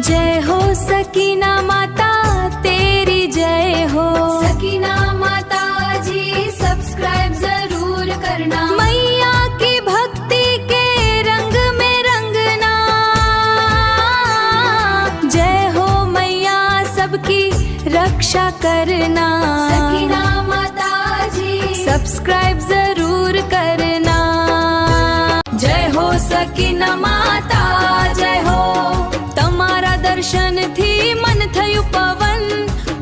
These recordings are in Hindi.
जय हो सकीना माता तेरी जय हो। सकीना माता जी सब्सक्राइब जरूर करना। मैया की भक्ति के रंग में रंगना। जय हो मैया सबकी रक्षा करना। सकीना माता जी सब्सक्राइब जरूर करना। जय हो सकीना माता जय हो। तमारा दर्शन थी मन थयु पवन।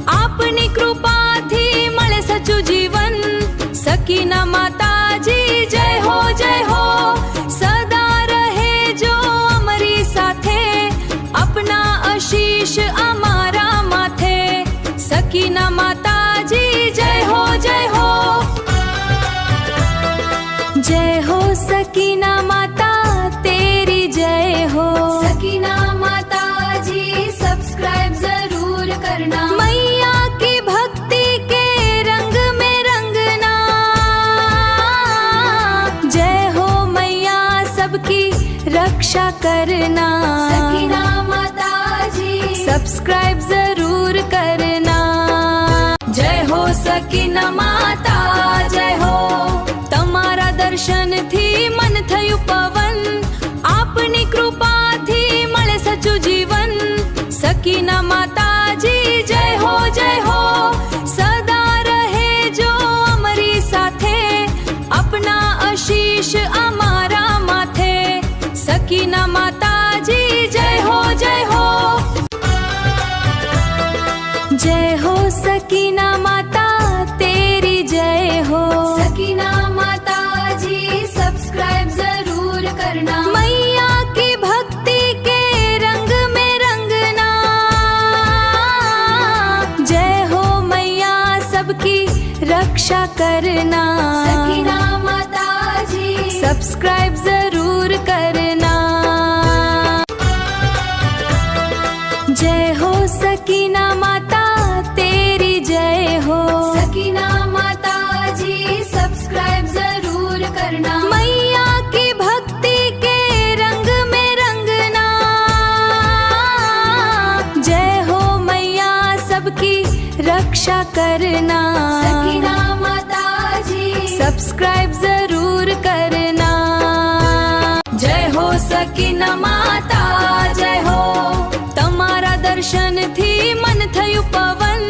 आपनी कृपा थी मळे सचु जीवन। सकीना माता जी जय हो जय हो। सदा रहे जो अमरी साथे। अपना आशीष अमारा माथे। सकीना माता जी जय हो जय हो। जय हो सकीना माता तेरी जय हो। सकीना माता जी सब्सक्राइब जरूर करना। मैया की भक्ति के रंग में रंगना। जय हो मैया सबकी रक्षा करना। सकीना माता जी सब्सक्राइब जरूर करना। जय हो सकीना माता जय हो। तमारा दर्शन थी मन थयु पवन। आपनी कृपा थी मळे सचु जीवन। सकीना माता जी जय हो जय हो। सदा रहे जो अमरी साथे। अपना आशीष अमारा माथे। सकीना माता जी जय हो जय हो। जय हो सकीना माता तेरी जय हो। सकीना माता जी सब्सक्राइब जरूर करना। मैया की भक्ति के रंग में रंगना। जय हो मैया सबकी रक्षा करना। सकीना माता जी सब्सक्राइब जरूर करना। जय हो सकीना माता तेरी जय हो। सकीना माता जी सब्सक्राइब जरूर करना। मैया की भक्ति के रंग में रंगना। जय हो मैया सबकी रक्षा करना। सकीना माता जी सब्सक्राइब जरूर करना। जय हो सकीना माता जय हो। तमारा दर्शन थी मन थयु पवन।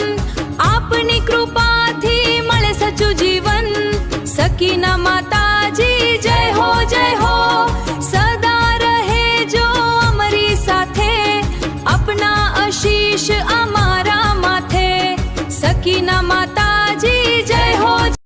आपनी कृपा थी मळे सचु जीवन। सकीना माता जी जय हो जय हो। सदा रहे जो अमरी साथे। अपना आशीष अमारा माथे। सकीना माता जी जय हो।